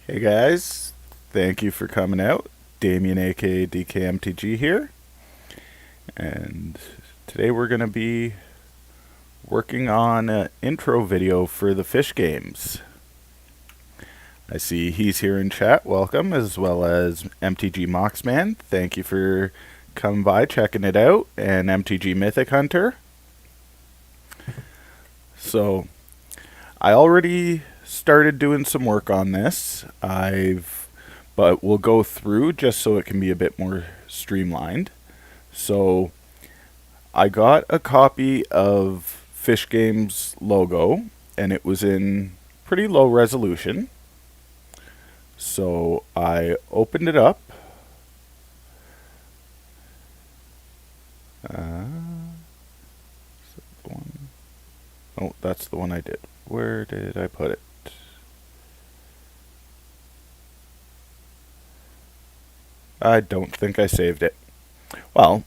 Hey guys, thank you for coming out. Damien aka DKMTG here, and today we're going to be working on an intro video for the fish games. I see he's here in chat, welcome, as well as MTG Moxman. Thank you for coming by, checking it out, and MTG Mythic Hunter. So, I already started doing some work on this. But we'll go through just so it can be a bit more streamlined. So I got a copy of Fish Games logo, and it was in pretty low resolution. So I opened it up. Is that the one? Oh, that's the one I did. Where did I put it? I don't think I saved it. Well,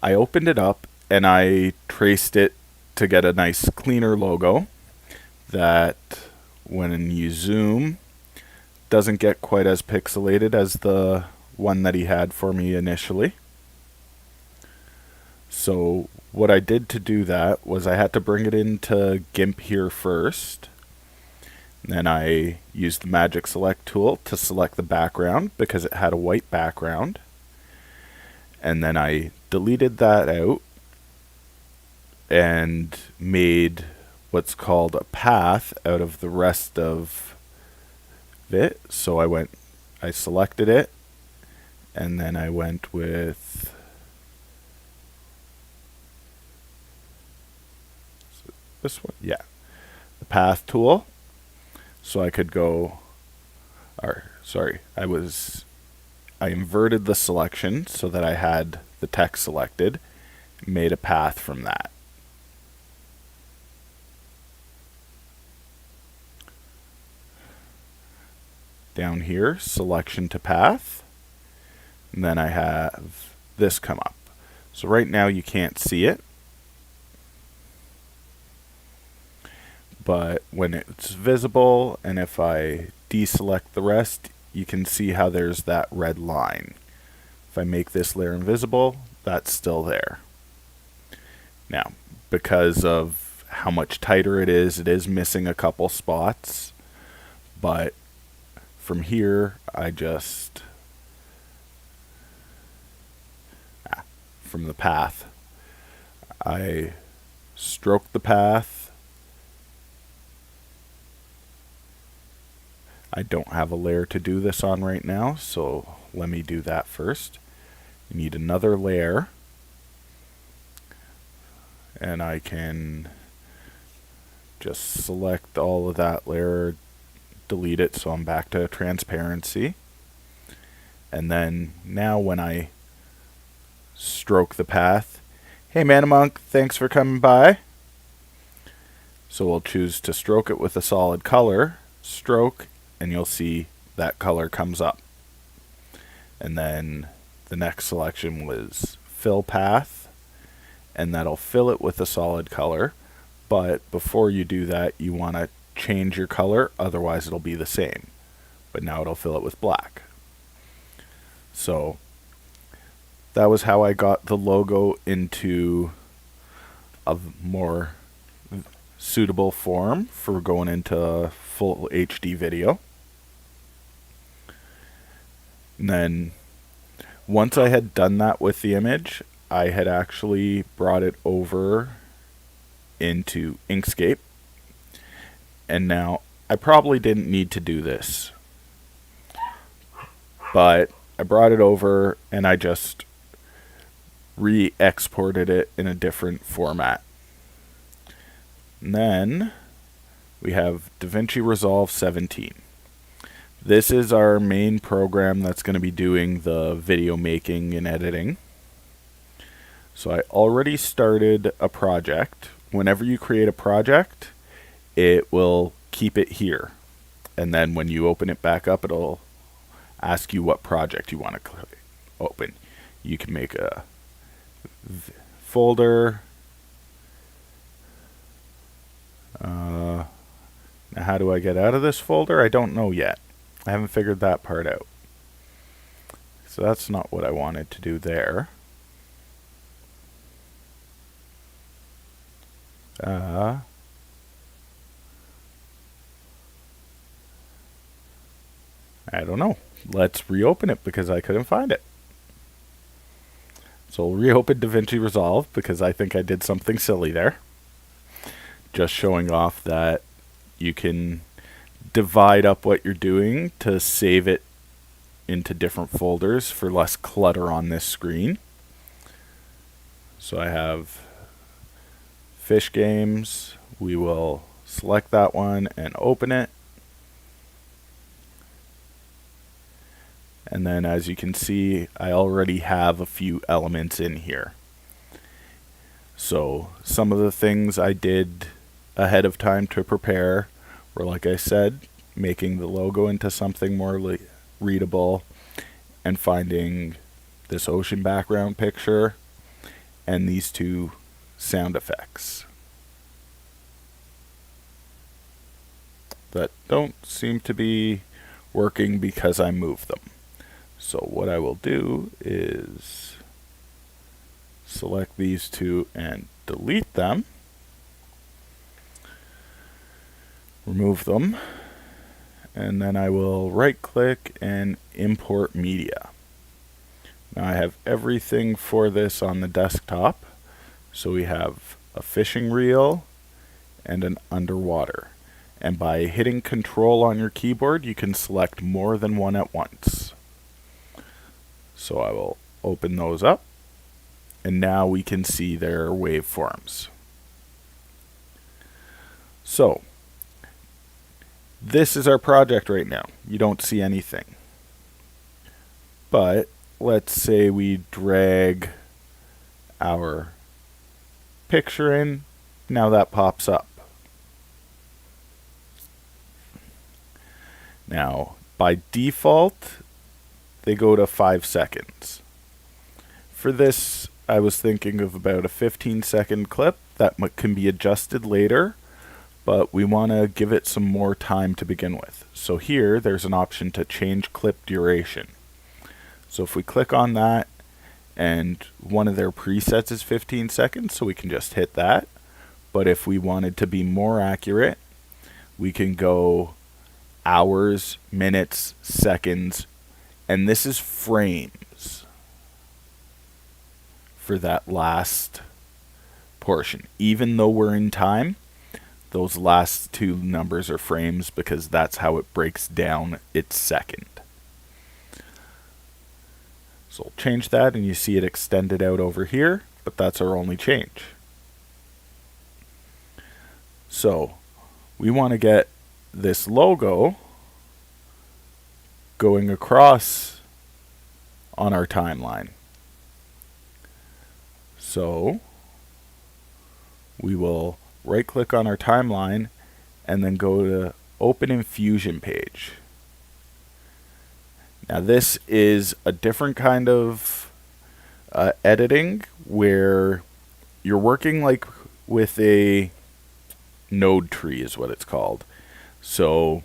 I opened it up and I traced it to get a nice cleaner logo that when you zoom doesn't get quite as pixelated as the one that he had for me initially. So what I did to do that was I had to bring it into GIMP here first. Then I used the Magic Select tool to select the background because it had a white background. And then I deleted that out and made what's called a path out of the rest of it. So I selected it, and then I went with this one, yeah, the path tool. So I could go, I inverted the selection so that I had the text selected, made a path from that. Down here, selection to path, and then I have this come up. So right now you can't see it, but when it's visible and if I deselect the rest, you can see how there's that red line. If I make this layer invisible, that's still there. Now, because of how much tighter it is missing a couple spots, but from here I just from the path I stroke the path. I don't have a layer to do this on right now, so let me do that first. You need another layer, and I can just select all of that layer, delete it, so I'm back to transparency. And then now when I stroke the path, hey Manamonk, thanks for coming by. So we'll choose to stroke it with a solid color, stroke, and you'll see that color comes up. And then the next selection was fill path, and that'll fill it with a solid color. But before you do that, you want to change your color, otherwise it'll be the same. But now it'll fill it with black. So that was how I got the logo into a more suitable form for going into full HD video. And then once I had done that with the image, I had actually brought it over into Inkscape. And now I probably didn't need to do this, but I brought it over and I just re-exported it in a different format. And then we have DaVinci Resolve 17. This is our main program that's going to be doing the video making and editing. So I already started a project. Whenever you create a project, it will keep it here. And then when you open it back up, it'll ask you what project you want to open. You can make a folder. Now how do I get out of this folder? I don't know yet. I haven't figured that part out. So that's not what I wanted to do there. I don't know. Let's reopen it because I couldn't find it. So we'll reopen DaVinci Resolve because I think I did something silly there. Just showing off that you can divide up what you're doing to save it into different folders for less clutter on this screen. So I have Fish Games. We will select that one and open it. And then as you can see, I already have a few elements in here. So some of the things I did ahead of time to prepare were, like I said, making the logo into something more readable and finding this ocean background picture and these two sound effects that don't seem to be working because I moved them. So what I will do is select these two and delete them, remove them, and then I will right click and import media. Now I have everything for this on the desktop. So we have a fishing reel and an underwater. And by hitting Control on your keyboard, you can select more than one at once. So I will open those up, and now we can see their waveforms. So this is our project right now. You don't see anything. But let's say we drag our picture in. Now that pops up. Now, by default, they go to 5 seconds. For this, I was thinking of about a 15-second clip that can be adjusted later, but we want to give it some more time to begin with. So here, there's an option to change clip duration. So if we click on that, and one of their presets is 15 seconds, so we can just hit that. But if we wanted to be more accurate, we can go hours, minutes, seconds, and this is frames for that last portion. Even though we're in time, those last two numbers are frames because that's how it breaks down its second. So we'll change that, and you see it extended out over here, but that's our only change. So we want to get this logo going across on our timeline. So we will right click on our timeline and then go to Open in Fusion page. Now this is a different kind of editing where you're working like with a node tree is what it's called. So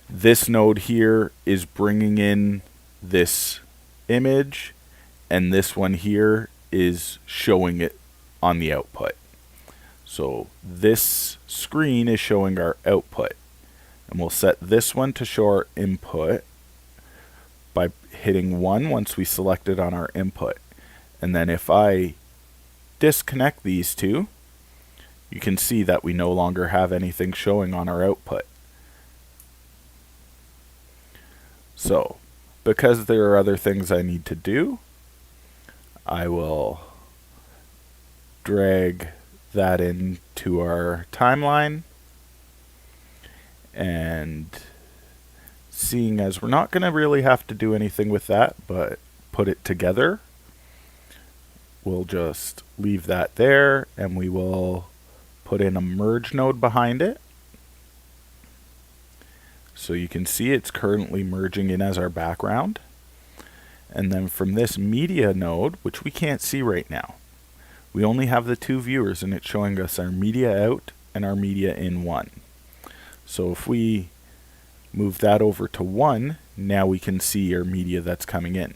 this node here is bringing in this image, and this one here is showing it on the output. So this screen is showing our output, and we'll set this one to show our input by hitting 1 once we select it on our input. And then if I disconnect these two, you can see that we no longer have anything showing on our output. So, because there are other things I need to do, I will drag that into our timeline, and seeing as we're not going to really have to do anything with that but put it together, we'll just leave that there, and we will put in a merge node behind it. So you can see it's currently merging in as our background. And then from this media node, which we can't see right now, we only have the two viewers, and it's showing us our media out and our media in one. So if we Move that over to 1. Now we can see our media that's coming in.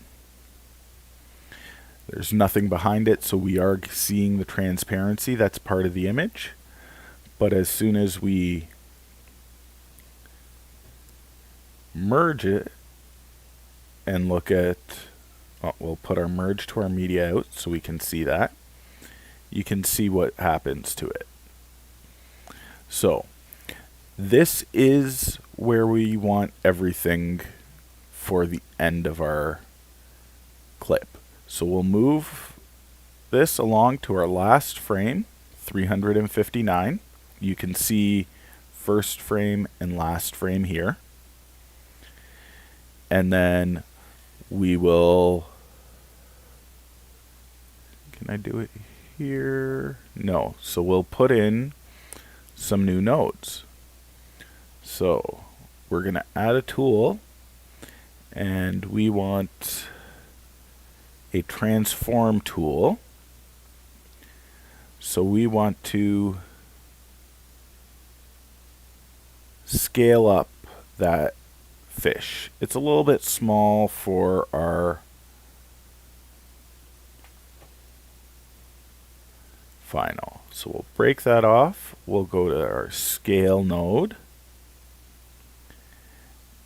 There's nothing behind it, so we are seeing the transparency that's part of the image. But as soon as we merge it and look at, we'll put our merge to our media out so we can see that. You can see what happens to it. So this is where we want everything for the end of our clip. So we'll move this along to our last frame, 359. You can see first frame and last frame here. And then we will, can I do it here? No. So we'll put in some new nodes. So we're going to add a tool, and we want a transform tool. So we want to scale up that fish. It's a little bit small for our final. So we'll break that off. We'll go to our scale node,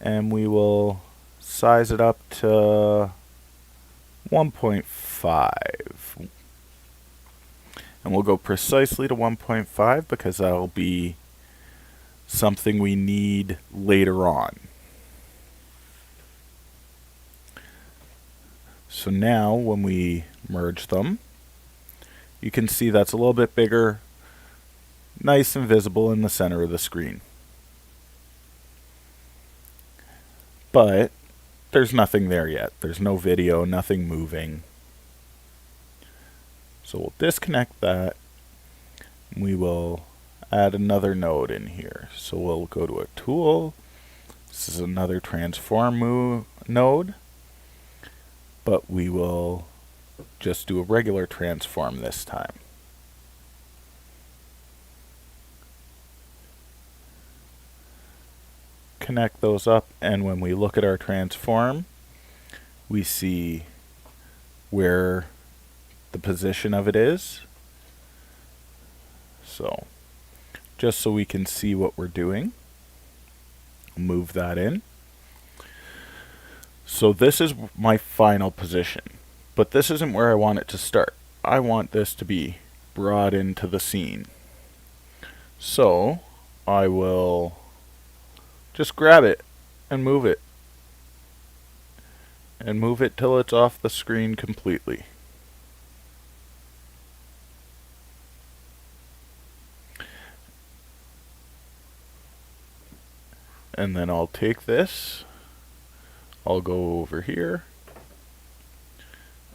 and we will size it up to 1.5. And we'll go precisely to 1.5 because that'll be something we need later on. So now when we merge them, you can see that's a little bit bigger, nice and visible in the center of the screen. But there's nothing there yet. There's no video, nothing moving. So we'll disconnect that. We will add another node in here. So we'll go to a tool. This is another transform node, but we will just do a regular transform this time. Connect those up, and when we look at our transform, we see where the position of it is. So just so we can see what we're doing, move that in. So this is my final position, but this isn't where I want it to start. I want this to be brought into the scene. So I will just grab it and move it. And move it till it's off the screen completely. And then I'll take this, I'll go over here,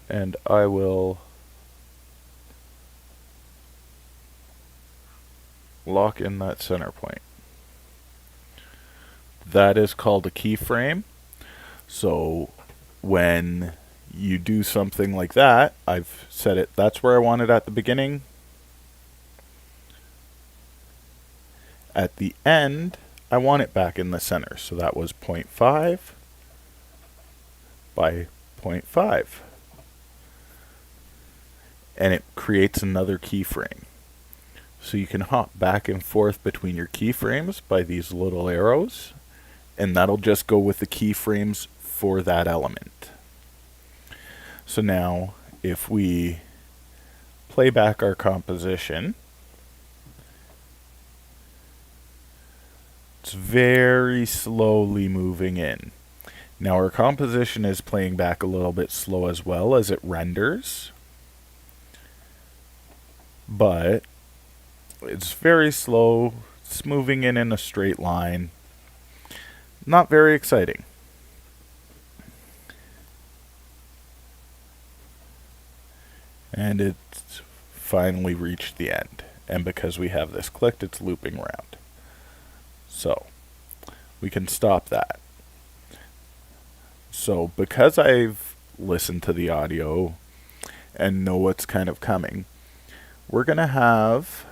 and I will lock in that center point. That is called a keyframe. So when you do something like that, I've set it, that's where I want it at the beginning. At the end, I want it back in the center. So that was 0.5 by 0.5. And it creates another keyframe. So you can hop back and forth between your keyframes by these little arrows, and that'll just go with the keyframes for that element. So now if we play back our composition, it's very slowly moving in. Now our composition is playing back a little bit slow as well as it renders, but it's very slow. It's moving in a straight line. Not very exciting. And it's finally reached the end. And because we have this clicked, it's looping around. So we can stop that. So because I've listened to the audio and know what's kind of coming, we're going to have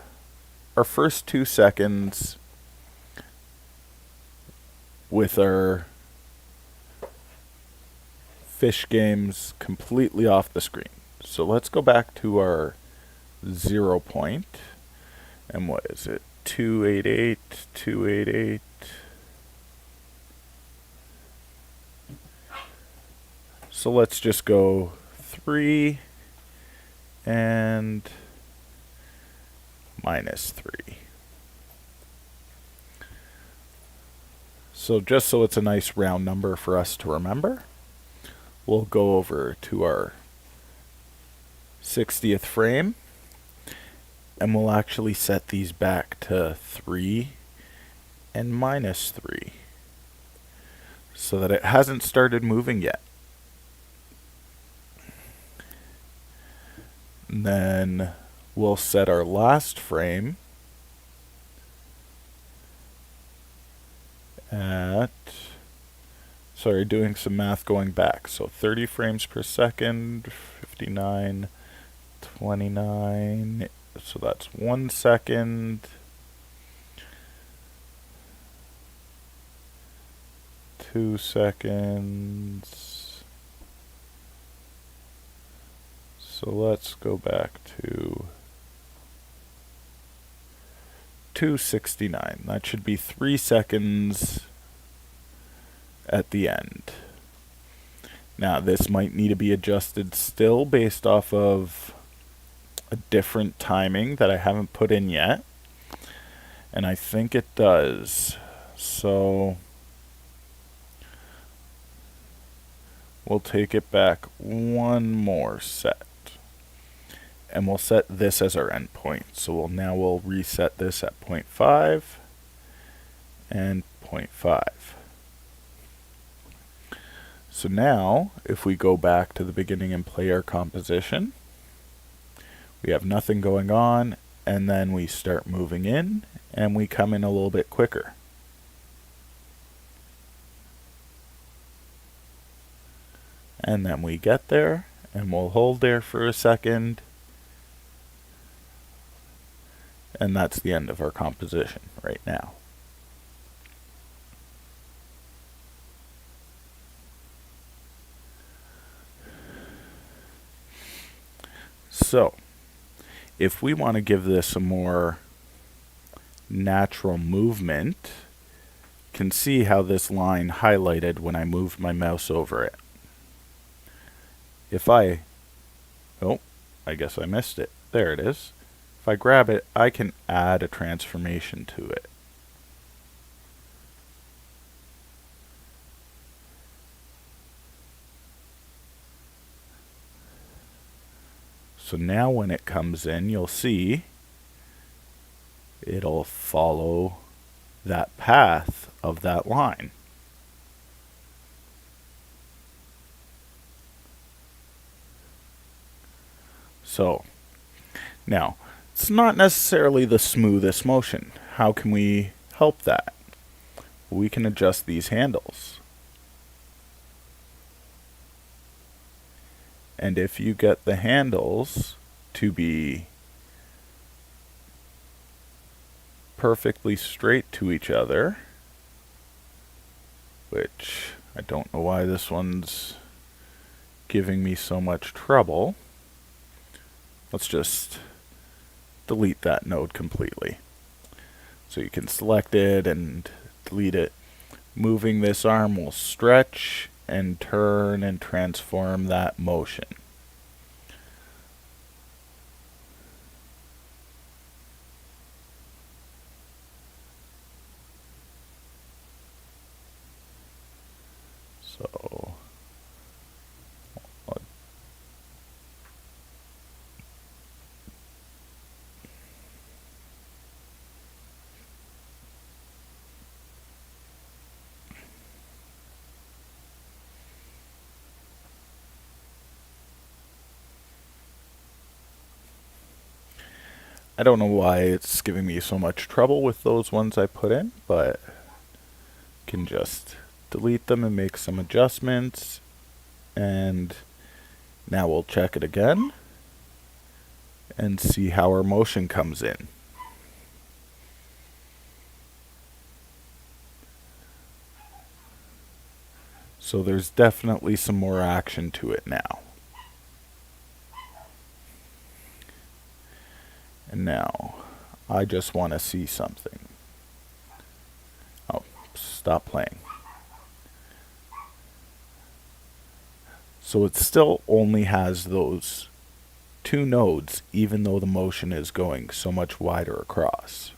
our first 2 seconds with our fish games completely off the screen. So let's go back to our 0 point. And what is it? 288, 288. So let's just go 3 and -3. So just so it's a nice round number for us to remember, we'll go over to our 60th frame, and we'll actually set these back to 3 and -3 so that it hasn't started moving yet. And then we'll set our last frame at, sorry, doing some math going back. So 30 frames per second, 59, 29, so that's 1 second. 2 seconds. So let's go back to 269. That should be 3 seconds at the end. Now this might need to be adjusted still based off of a different timing that I haven't put in yet. And I think it does. So we'll take it back one more set. And we'll set this as our endpoint. So we'll reset this at 0.5 and 0.5. So now, if we go back to the beginning and play our composition, we have nothing going on, and then we start moving in, and we come in a little bit quicker. And then we get there, and we'll hold there for a second, and that's the end of our composition right now. So, if we want to give this a more natural movement, you can see how this line highlighted when I moved my mouse over it. If I guess I missed it. There it is. If I grab it, I can add a transformation to it. So now when it comes in, you'll see it'll follow that path of that line. So now, it's not necessarily the smoothest motion. How can we help that? We can adjust these handles. And if you get the handles to be perfectly straight to each other, which I don't know why this one's giving me so much trouble. Let's just delete that node completely. So you can select it and delete it. Moving this arm will stretch and turn and transform that motion. So I don't know why it's giving me so much trouble with those ones I put in, but can just delete them and make some adjustments. And now we'll check it again and see how our motion comes in. So there's definitely some more action to it now. And now, I just want to see something. Oh, stop playing. So it still only has those 2 nodes, even though the motion is going so much wider across.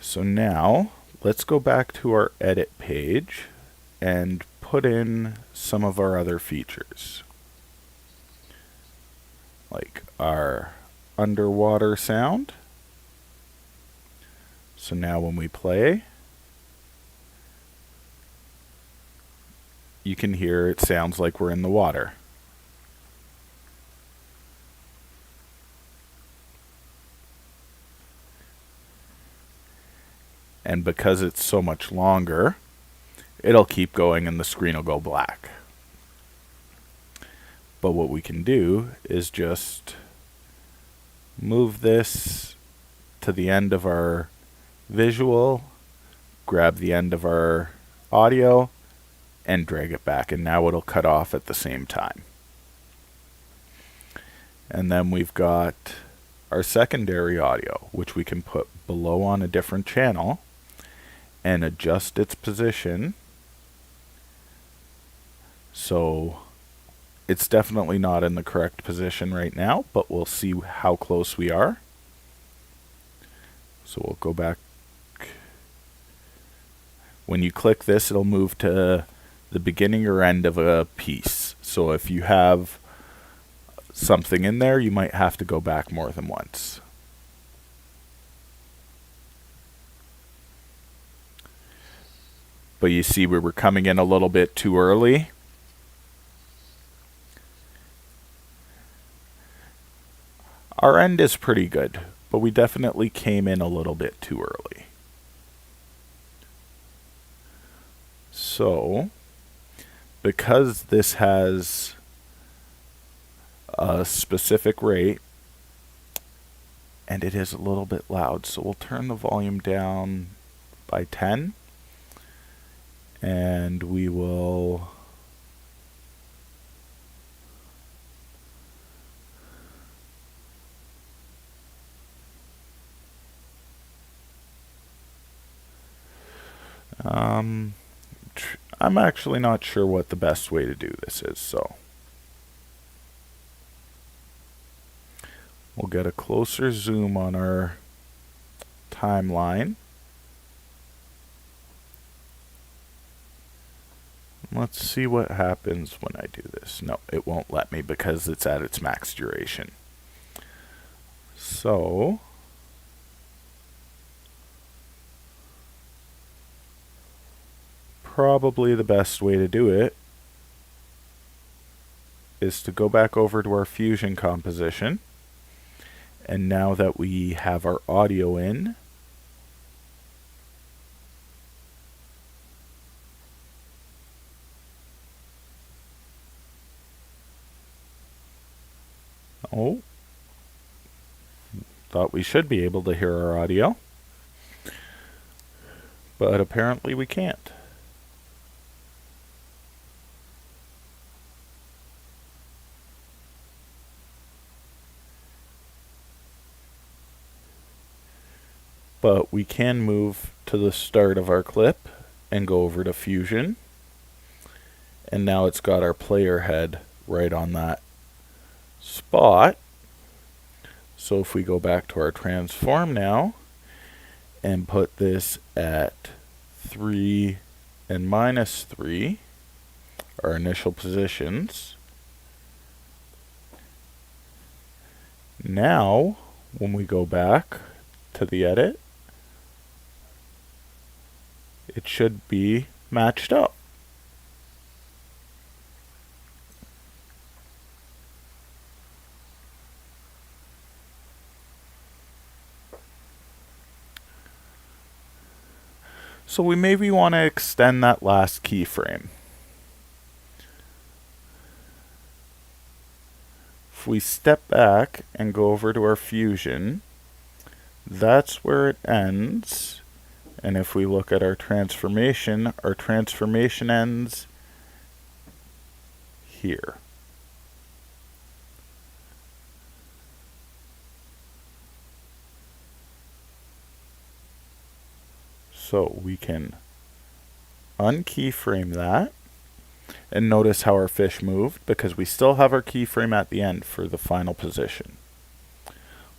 So now, let's go back to our edit page and put in some of our other features, like our underwater sound. So now when we play, you can hear it sounds like we're in the water. And because it's so much longer, it'll keep going and the screen will go black. But what we can do is just move this to the end of our visual, grab the end of our audio, and drag it back, and now it'll cut off at the same time. And then we've got our secondary audio, which we can put below on a different channel and adjust its position. So it's definitely not in the correct position right now, but we'll see how close we are. So we'll go back. When you click this, it'll move to the beginning or end of a piece. So if you have something in there, you might have to go back more than once. But you see we were coming in a little bit too early. Our end is pretty good, but we definitely came in a little bit too early. So, because this has a specific rate, and it is a little bit loud, so we'll turn the volume down by 10, and we will I'm actually not sure what the best way to do this is, so we'll get a closer zoom on our timeline. Let's see what happens when I do this. No, it won't let me because it's at its max duration. So probably the best way to do it is to go back over to our Fusion composition, and now that we have our audio in, thought we should be able to hear our audio, but apparently we can't. But we can move to the start of our clip and go over to Fusion. And now it's got our player head right on that spot. So if we go back to our transform now and put this at 3 and -3, our initial positions. Now, when we go back to the edit, it should be matched up. So we maybe want to extend that last keyframe. If we step back and go over to our Fusion, that's where it ends. And if we look at our transformation ends here. So we can unkeyframe that, and notice how our fish moved because we still have our keyframe at the end for the final position.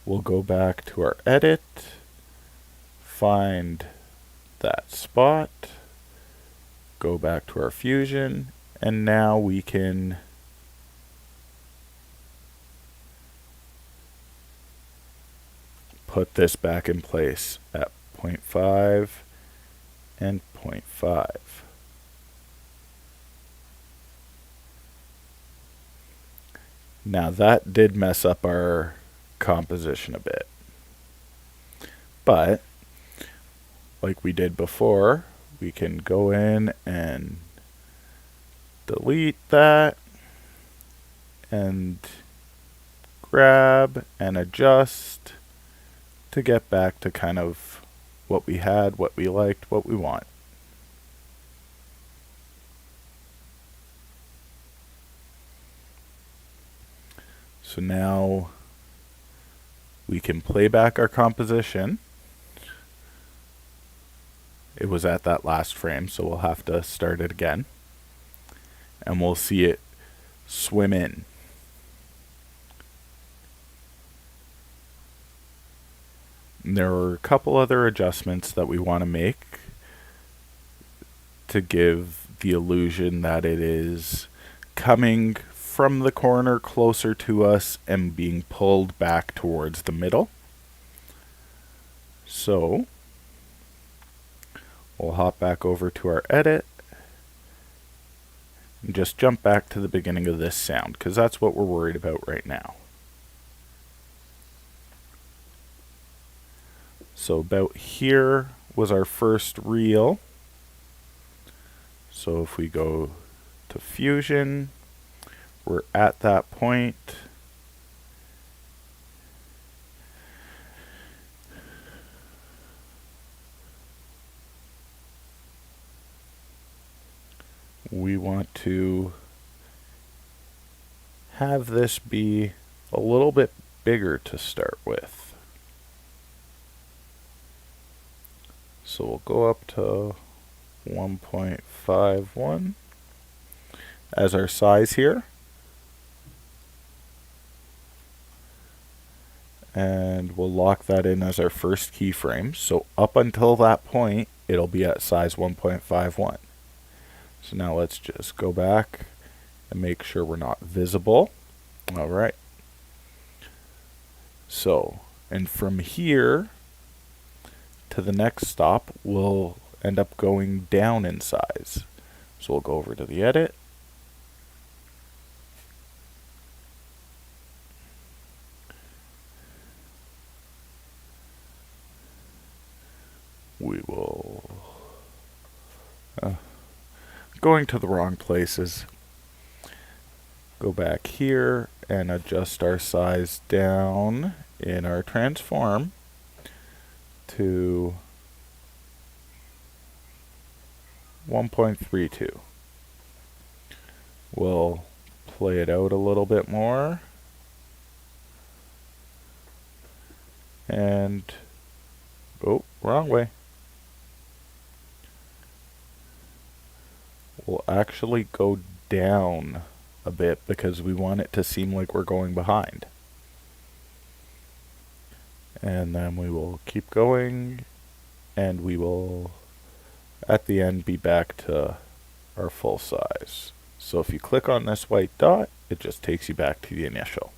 We'll go back to our edit, find that spot, go back to our fusion, and now we can put this back in place at 0.5 and 0.5. Now that did mess up our composition a bit. But, like we did before, we can go in and delete that and grab and adjust to get back to kind of what we had, what we liked, what we want. So now we can play back our composition. It was at that last frame, so we'll have to start it again. And we'll see it swim in. And there are a couple other adjustments that we want to make to give the illusion that it is coming from the corner closer to us and being pulled back towards the middle. So we'll hop back over to our edit and just jump back to the beginning of this sound because that's what we're worried about right now. So about here was our first reel. So if we go to Fusion, we're at that point. We want to have this be a little bit bigger to start with. So we'll go up to 1.51 as our size here. And we'll lock that in as our first keyframe. So up until that point, it'll be at size 1.51. So now let's just go back and make sure we're not visible. All right. So, and from here to the next stop, we'll end up going down in size. So we'll go over to the edit. We will... going to the wrong places. Go back here and adjust our size down in our transform to 1.32. We'll play it out a little bit more. And, oh, wrong way. We'll actually go down a bit because we want it to seem like we're going behind. And then we will keep going, and we will at the end be back to our full size. So if you click on this white dot, it just takes you back to the initial.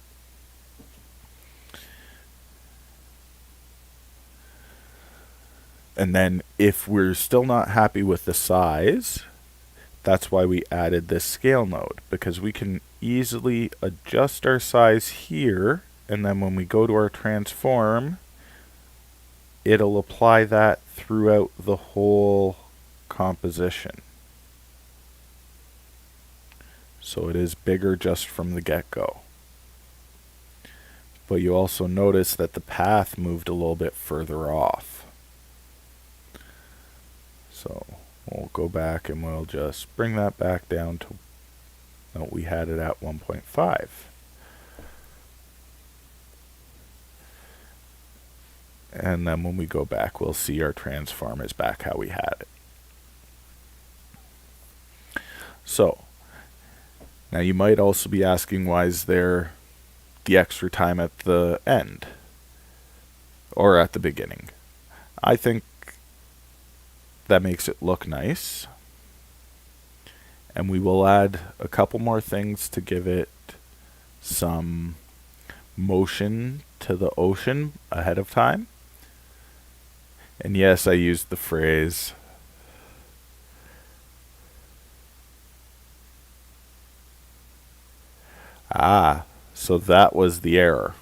And then if we're still not happy with the size, that's why we added this scale node, because we can easily adjust our size here, and then when we go to our transform, it'll apply that throughout the whole composition. So it is bigger just from the get-go. But you also notice that the path moved a little bit further off. So we'll go back and we'll just bring that back down to, no, we had it at 1.5. And then when we go back, we'll see our transform is back how we had it. So, now you might also be asking, why is there the extra time at the end? Or at the beginning? I think that makes it look nice. And we will add a couple more things to give it some motion to the ocean ahead of time. And yes, I used the phrase so that was the error.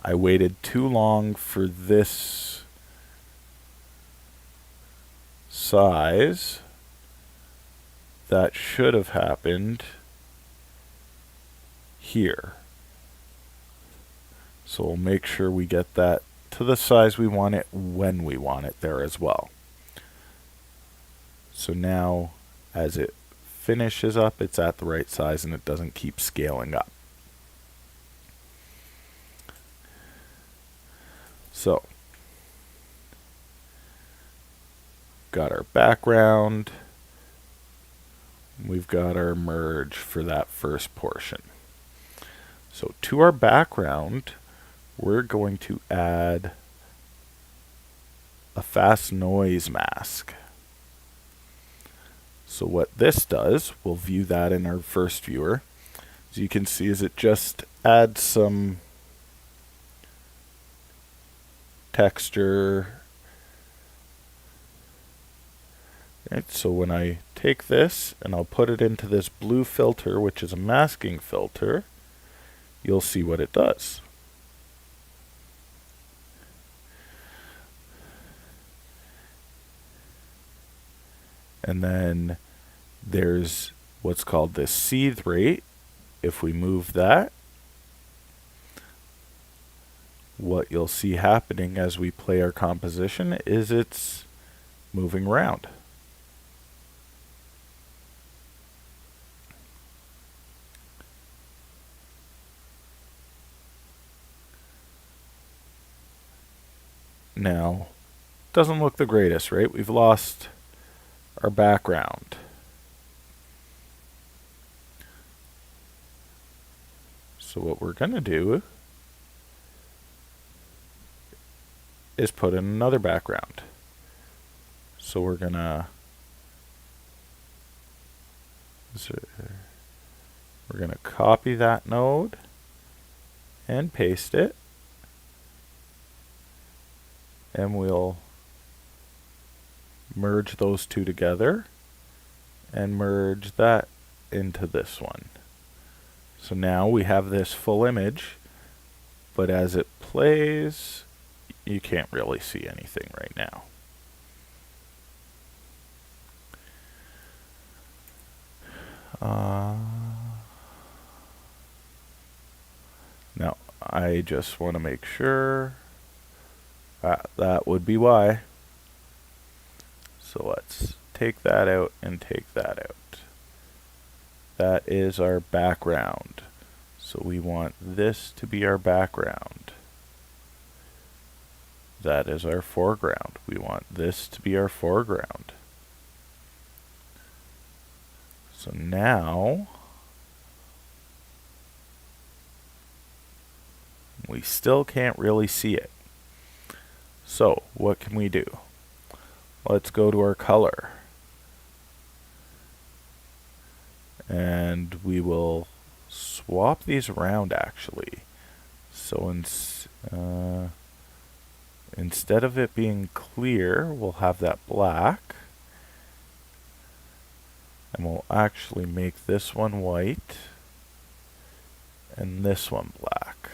I waited too long for this size. That should have happened here. So we'll make sure we get that to the size we want it when we want it there as well. So now as it finishes up, it's at the right size and it doesn't keep scaling up. So, got our background. We've got our merge for that first portion. So to our background, we're going to add a fast noise mask. So what this does, we'll view that in our first viewer. As you can see, is it just adds some texture. Right, so when I take this and I'll put it into this blue filter, which is a masking filter, you'll see what it does. And then there's what's called the seethe rate. If we move that, what you'll see happening as we play our composition is it's moving around. Now, doesn't look the greatest, right? We've lost our background. So what we're going to do is put in another background. So we're going to copy that node and paste it. And we'll merge those two together and merge that into this one. So now we have this full image, but as it plays, you can't really see anything right now. Now, I just want to make sure that would be why. So let's take that out and take that out. That is our background. So we want this to be our background. That is our foreground. We want this to be our foreground. So now we still can't really see it. So what can we do? Let's go to our color. And we will swap these around actually. So instead of it being clear, we'll have that black. And we'll actually make this one white and this one black.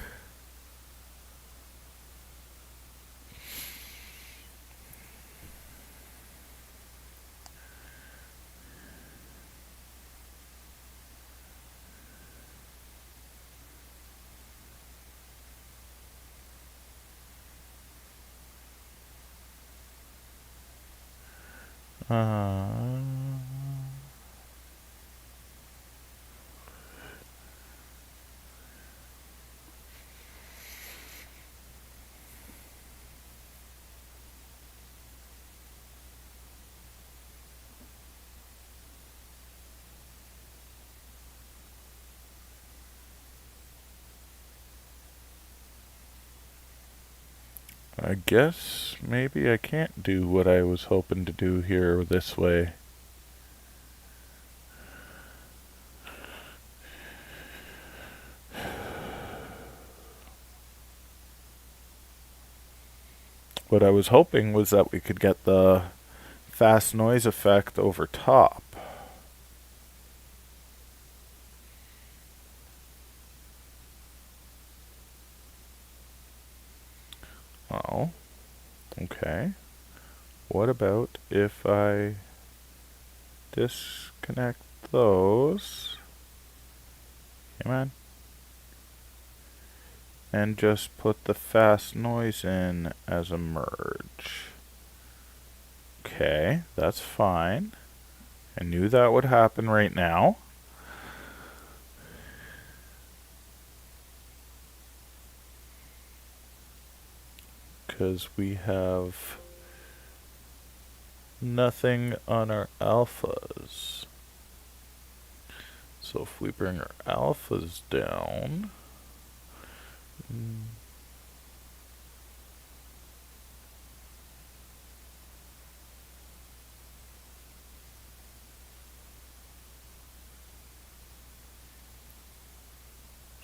Uh, I guess maybe I can't do what I was hoping to do here this way. What I was hoping was that we could get the fast noise effect over top. Oh, okay. What about if I disconnect those? Come on. And just put the fast noise in as a merge. Okay, that's fine. I knew that would happen right now. Because we have nothing on our alphas. So if we bring our alphas down,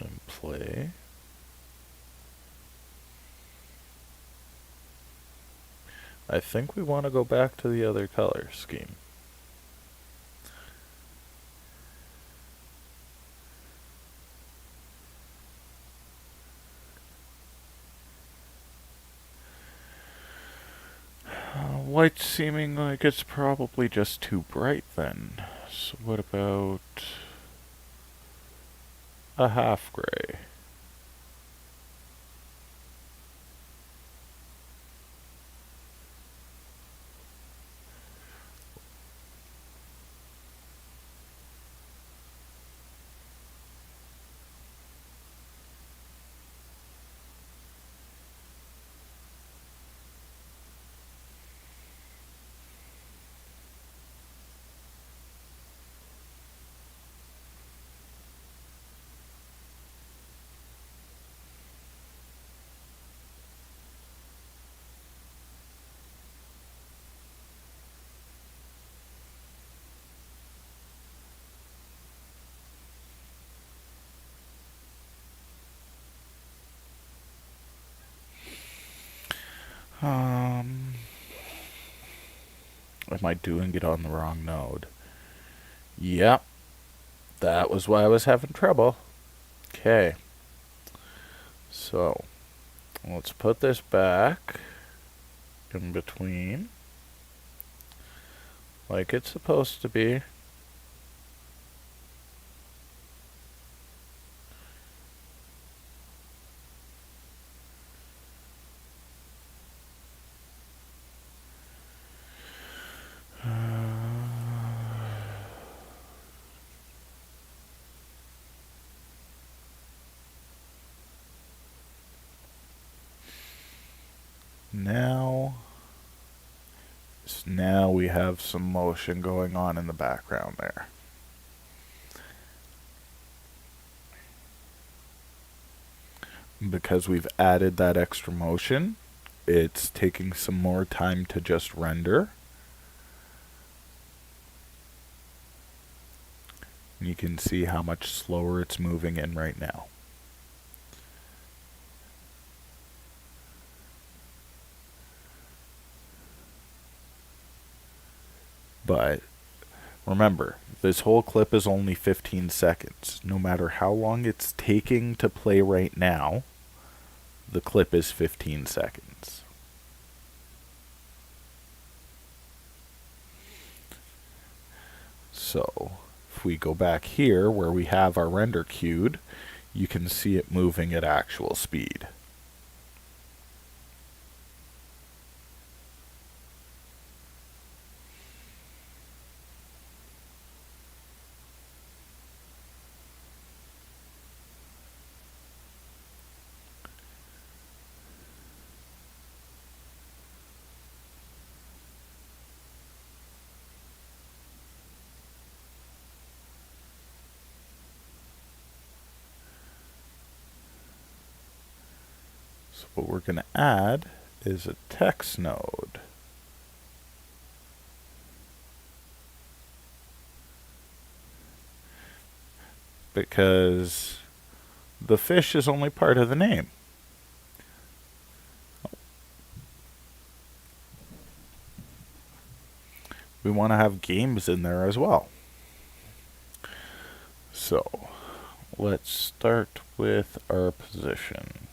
and play. I think we want to go back to the other color scheme. White's seeming like it's probably just too bright then. So what about a half gray? Am I doing it on the wrong node? Yep, that was why I was having trouble. Okay. So, let's put this back in between, like it's supposed to be. Now we have some motion going on in the background there. Because we've added that extra motion, it's taking some more time to just render. You can see how much slower it's moving in right now. But remember, this whole clip is only 15 seconds. No matter how long it's taking to play right now, the clip is 15 seconds. So, if we go back here where we have our render queued, you can see it moving at actual speed. So what we're going to add is a text node. Because the fish is only part of the name. We want to have games in there as well. So let's start with our position.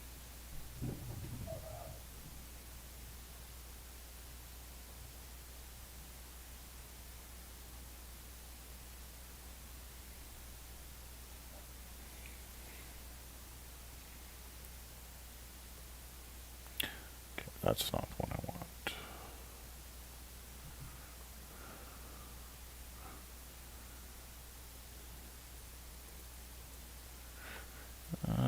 Okay, that's not what I want.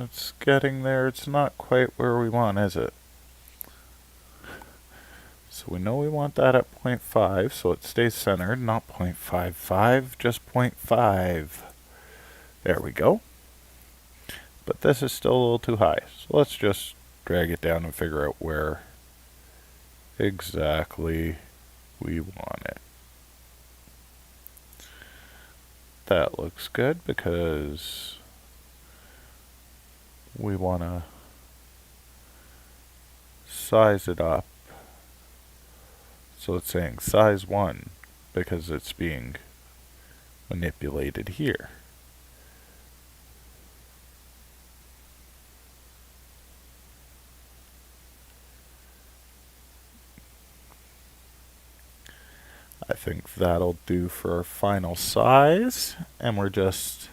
It's getting there. It's not quite where we want, is it? So we know we want that at 0.5, so it stays centered, not 0.55, just 0.5. There we go. But this is still a little too high, so let's just drag it down and figure out where exactly we want it. That looks good because we want to size it up. So it's saying size 1 because it's being manipulated here. I think that'll do for our final size, and we're just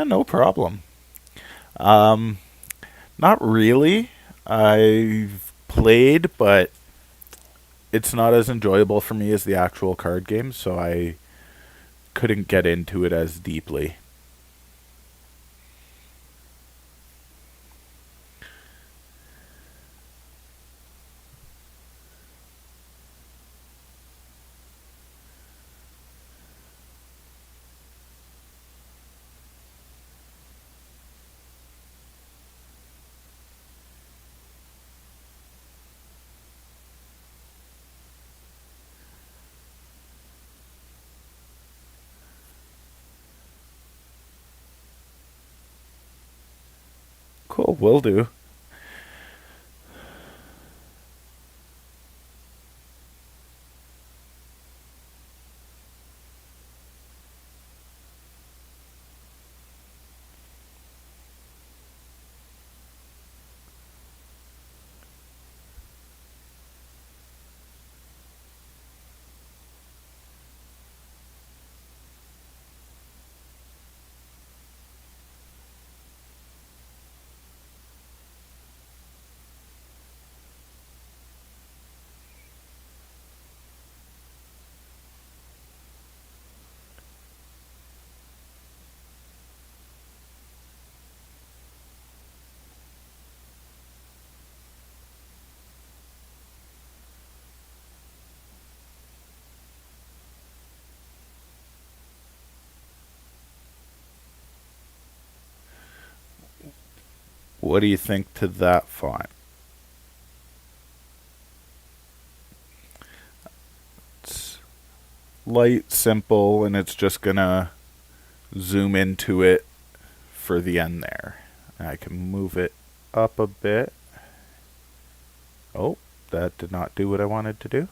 no problem. Not really. I've played, but it's not as enjoyable for me as the actual card game, so I couldn't get into it as deeply. Cool, will do. What do you think to that font? It's light, simple, and it's just gonna zoom into it for the end there. I can move it up a bit. Oh, that did not do what I wanted to do.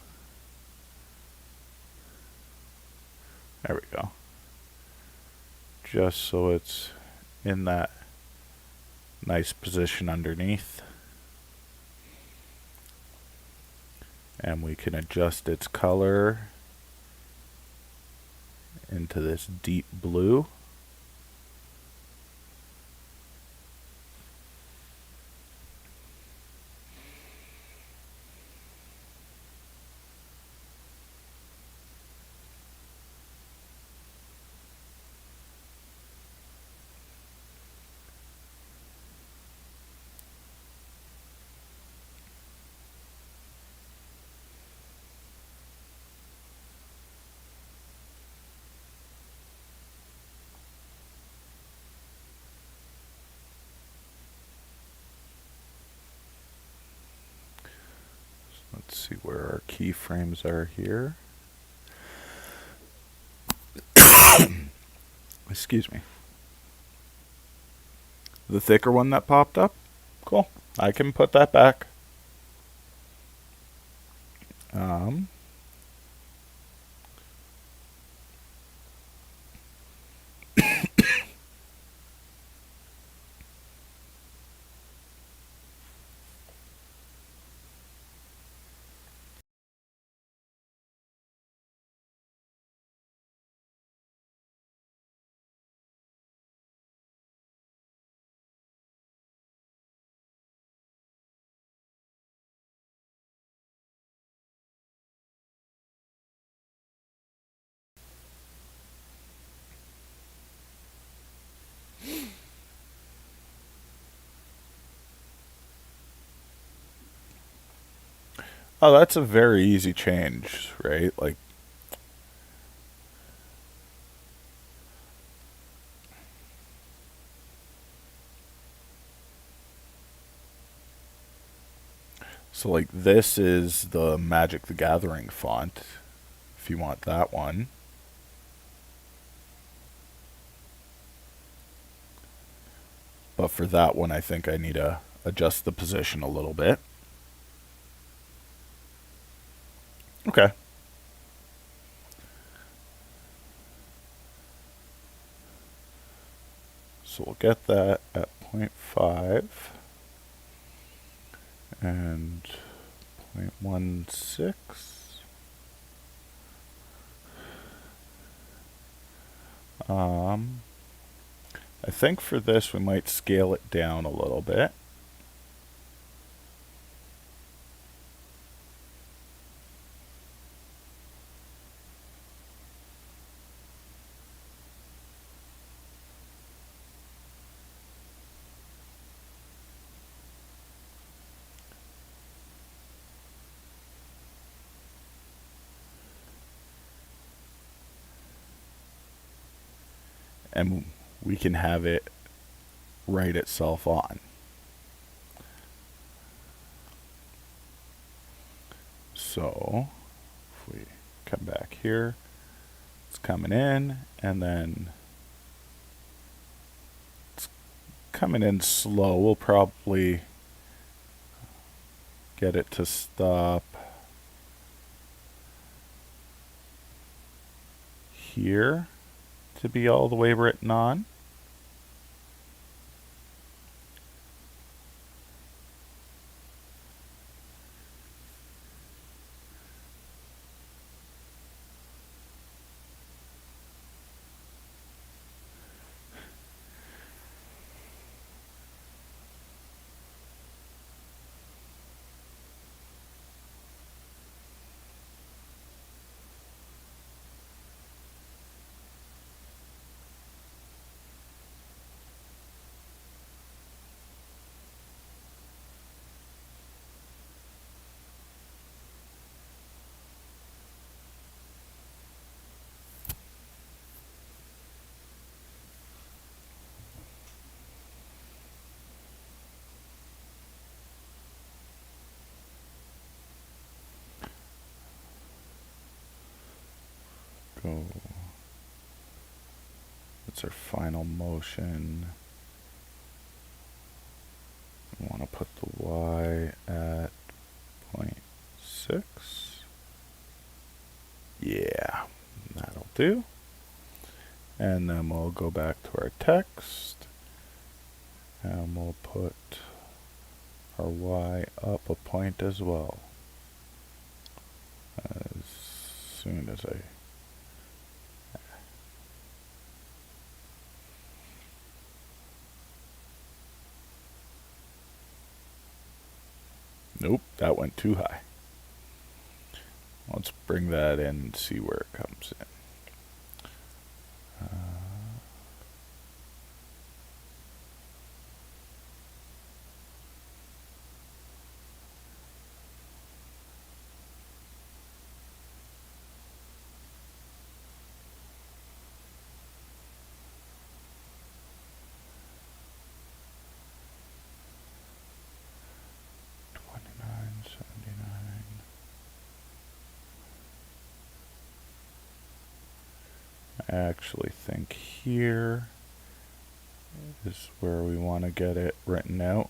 There we go. Just so it's in that nice position underneath. And we can adjust its color into this deep blue. Let's see where our keyframes are here. Excuse me. The thicker one that popped up? Cool. I can put that back. Oh, that's a very easy change, right? Like, so like this is the Magic the Gathering font, if you want that one. But for that one, I think I need to adjust the position a little bit. Okay. So we'll get that at 0.5 and 0.16. I think for this we might scale it down a little bit. And we can have it write itself on. So if we come back here, it's coming in, and then it's coming in slow. We'll probably get it to stop here to be all the way written on. Go. That's our final motion. We want to put the Y at 0.6. Yeah, that'll do. And then we'll go back to our text and we'll put our Y up a point as well. As soon as I Nope, that went too high. Let's bring that in and see where it comes in. $29.79. I actually think here is where we want to get it written out.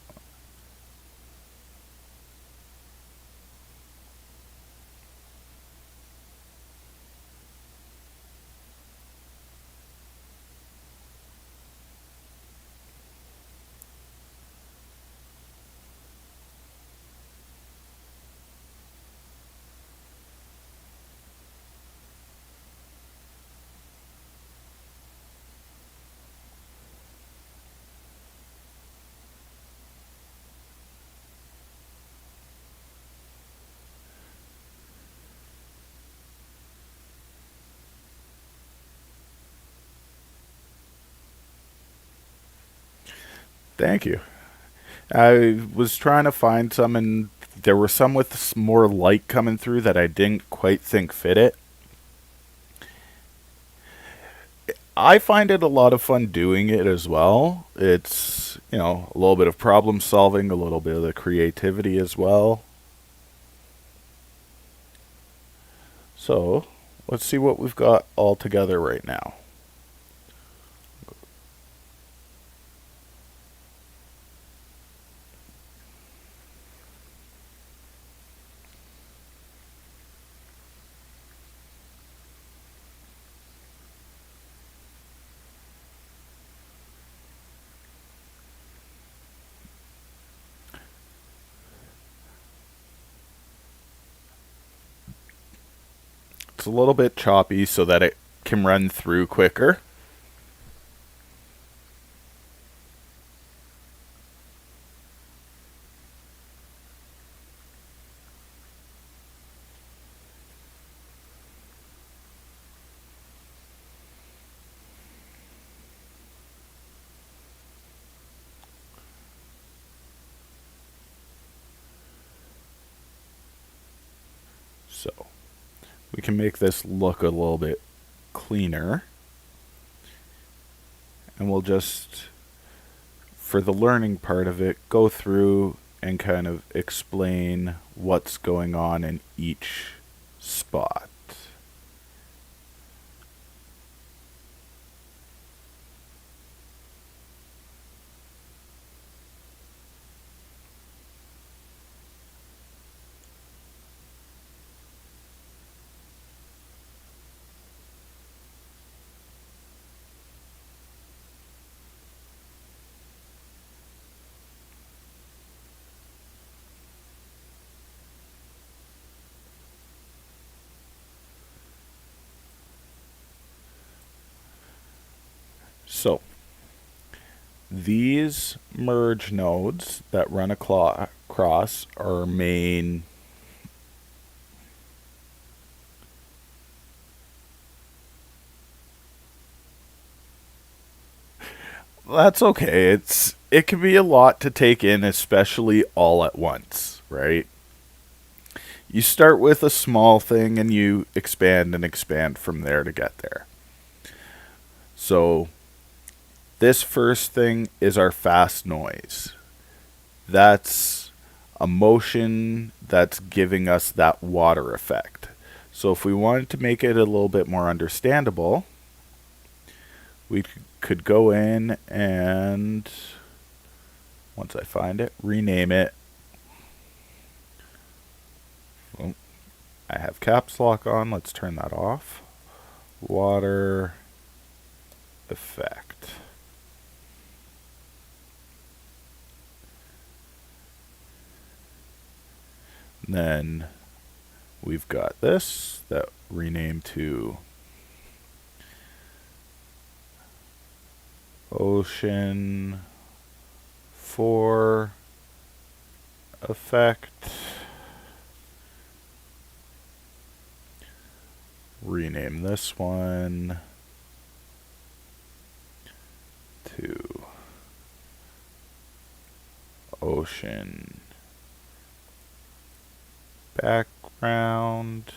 Thank you. I was trying to find some, and there were some with more light coming through that I didn't quite think fit it. I find it a lot of fun doing it as well. It's, a little bit of problem solving, a little bit of the creativity as well. So, let's see what we've got all together right now. It's a little bit choppy so that it can run through quicker. So, we can make this look a little bit cleaner. And we'll just, for the learning part of it, go through and kind of explain what's going on in each spot. So, these merge nodes that run across our main that's okay. It can be a lot to take in, especially all at once, right? You start with a small thing and you expand and expand from there to get there. So, this first thing is our fast noise. That's a motion that's giving us that water effect. So if we wanted to make it a little bit more understandable, we could go in and, once I find it, rename it. Oh, I have caps lock on. Let's turn that off. Water effect. And then we've got this that rename to Ocean 4 effect. Rename this one to Ocean background.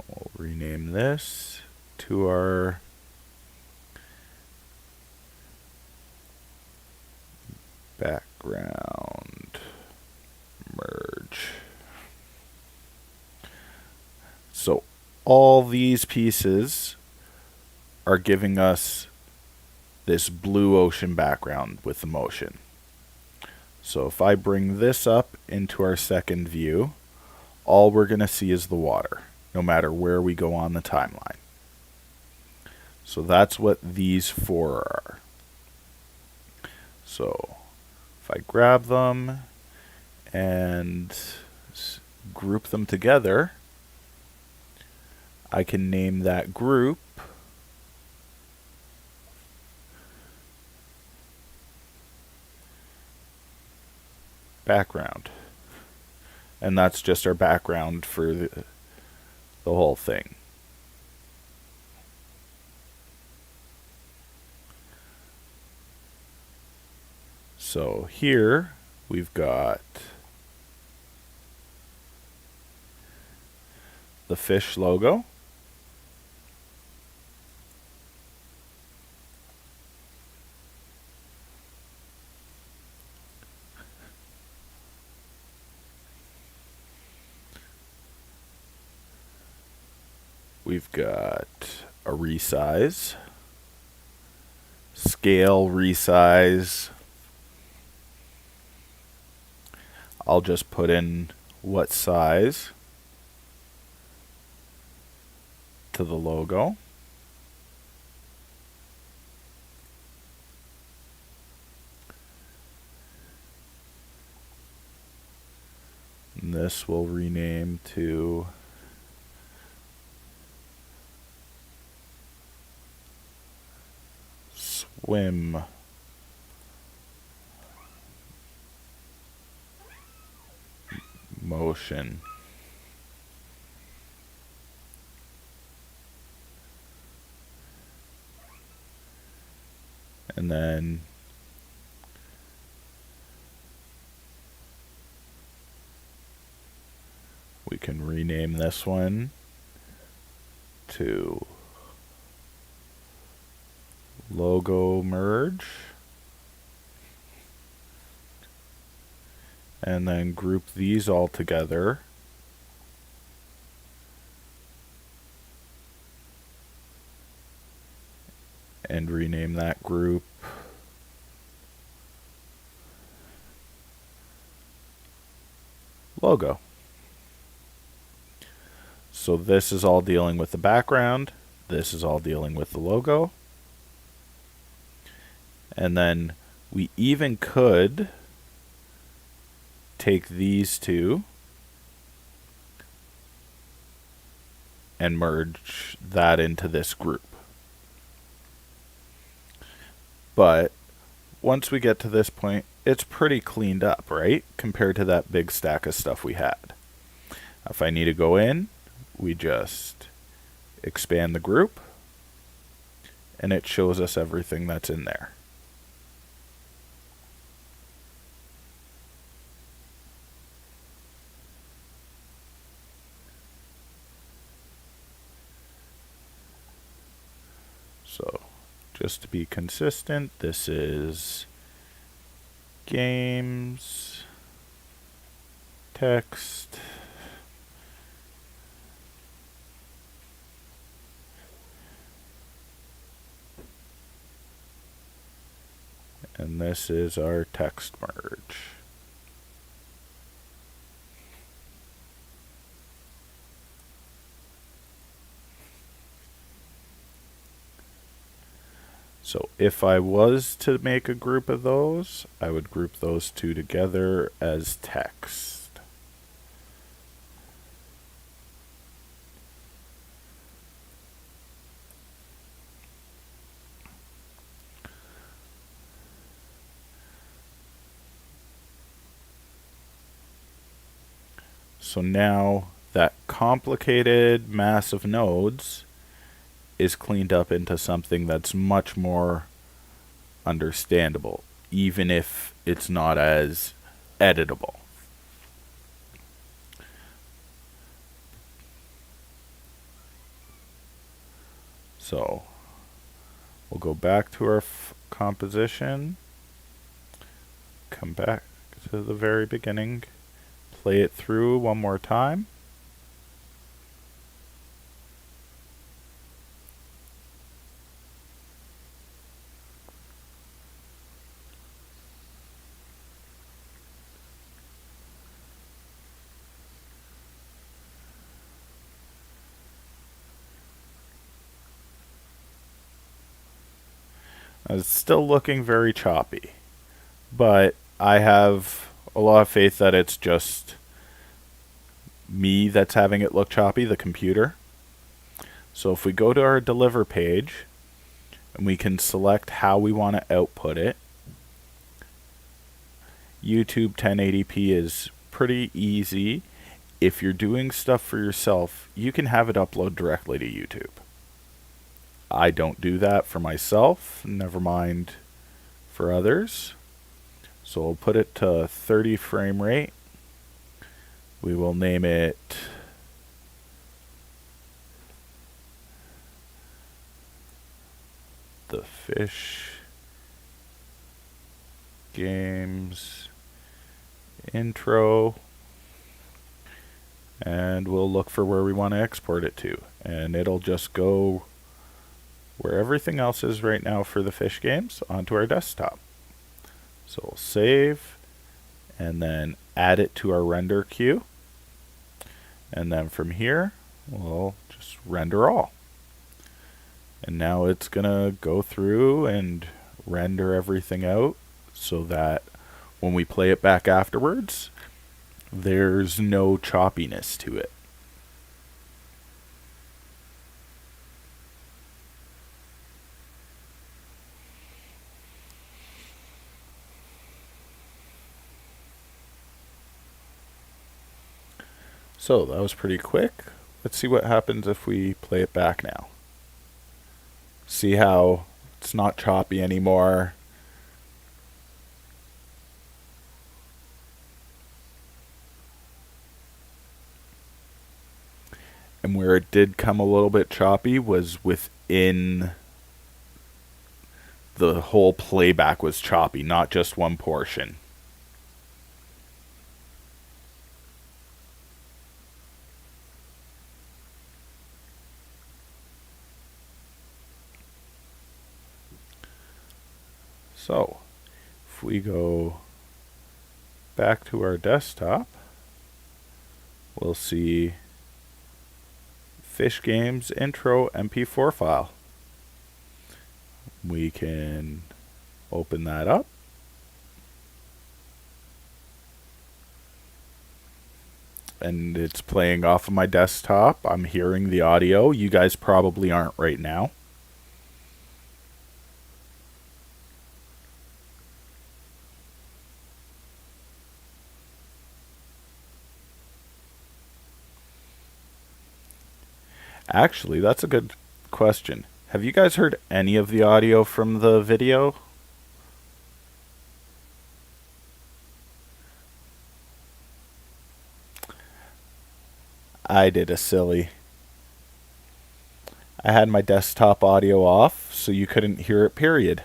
We'll rename this to our background all these pieces are giving us this blue ocean background with the motion. So if I bring this up into our second view, all we're going to see is the water, no matter where we go on the timeline. So that's what these four are. So if I grab them and group them together, I can name that group background. And that's just our background for the whole thing. So here we've got the fish logo. We've got a resize, scale resize. I'll just put in what size to the logo. And this will rename to swim motion. And then we can rename this one to logo merge. And then group these all together. And rename that group logo. So this is all dealing with the background. This is all dealing with the logo. And then we even could take these two and merge that into this group. But once we get to this point, it's pretty cleaned up, right? Compared to that big stack of stuff we had. If I need to go in, we just expand the group and it shows us everything that's in there. So just to be consistent, this is games, text, and this is our text merge. So if I was to make a group of those, I would group those two together as text. So now that complicated mass of nodes is cleaned up into something that's much more understandable, even if it's not as editable. So we'll go back to our composition, come back to the very beginning, play it through one more time. It's still looking very choppy, but I have a lot of faith that it's just me that's having it look choppy, the computer. So if we go to our deliver page and we can select how we want to output it, YouTube 1080p is pretty easy. If you're doing stuff for yourself, you can have it upload directly to YouTube. I don't do that for myself, never mind for others. So we'll put it to 30 frame rate. We will name it the Fish Games intro, and we'll look for where we want to export it to, and it'll just go where everything else is right now for the Fish Games onto our desktop. So we'll save and then add it to our render queue, and then from here we'll just render all. And now it's gonna go through and render everything out so that when we play it back afterwards, there's no choppiness to it. So that was pretty quick. Let's see what happens if we play it back now. See how it's not choppy anymore. And where it did come a little bit choppy was within the whole playback was choppy, not just one portion. So, if we go back to our desktop, we'll see Fish Games intro MP4 file. We can open that up. And it's playing off of my desktop. I'm hearing the audio. You guys probably aren't right now. Actually, that's a good question. Have you guys heard any of the audio from the video? I did a silly. I had my desktop audio off, so you couldn't hear it, period.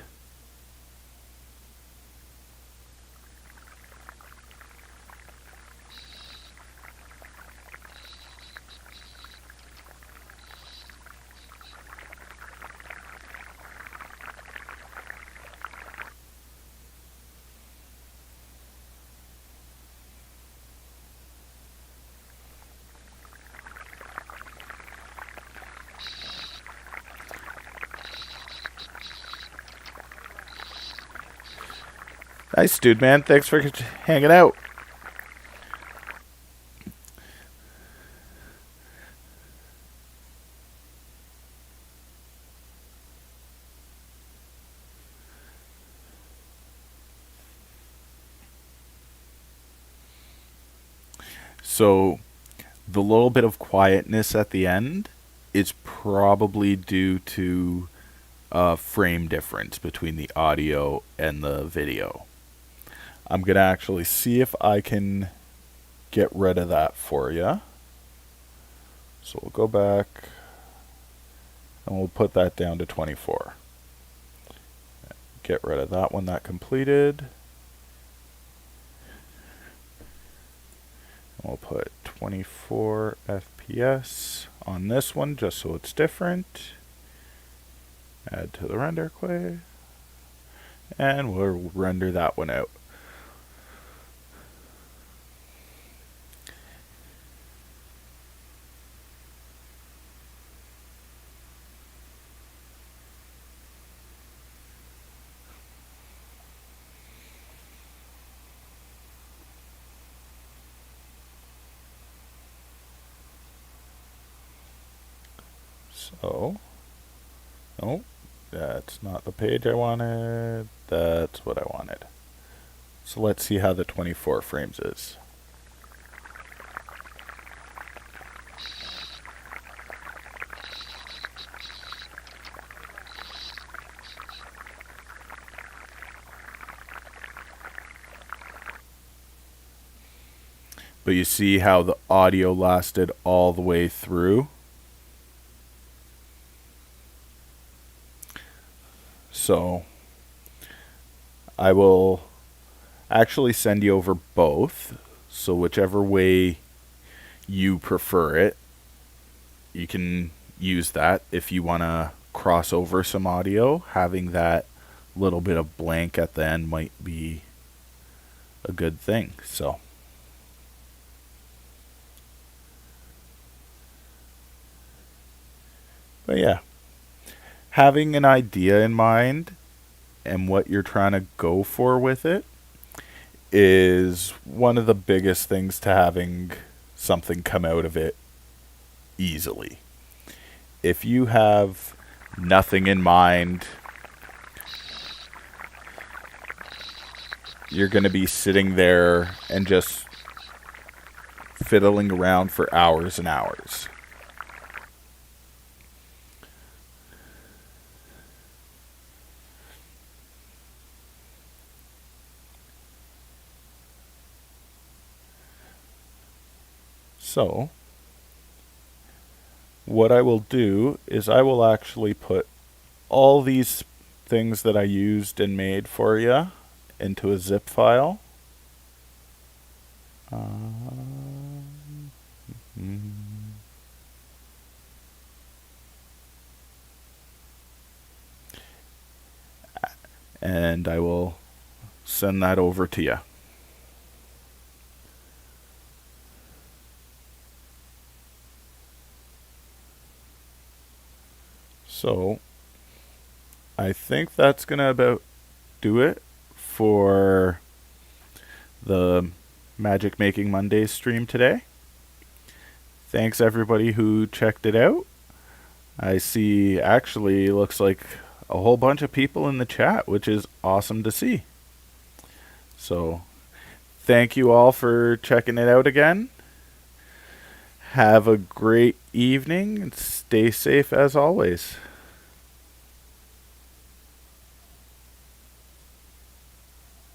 Nice, dude, man. Thanks for hanging out. So, the little bit of quietness at the end is probably due to a frame difference between the audio and the video. I'm going to actually see if I can get rid of that for you. So we'll go back and we'll put that down to 24. Get rid of that one that completed. And we'll put 24 FPS on this one just so it's different. Add to the render queue. And we'll render that one out. So, oh, that's not the page I wanted. That's what I wanted. So let's see how the 24 frames is. But you see how the audio lasted all the way through. So I will actually send you over both. So whichever way you prefer it, you can use that. If you want to cross over some audio, having that little bit of blank at the end might be a good thing. So but yeah, having an idea in mind and what you're trying to go for with it is one of the biggest things to having something come out of it easily. If you have nothing in mind, you're going to be sitting there and just fiddling around for hours and hours. So, what I will do is I will actually put all these things that I used and made for you into a zip file. And I will send that over to you. So I think that's gonna about do it for the Magic Making Mondays stream today. Thanks everybody who checked it out. I see actually looks like a whole bunch of people in the chat, which is awesome to see. So thank you all for checking it out again. Have a great evening and stay safe as always.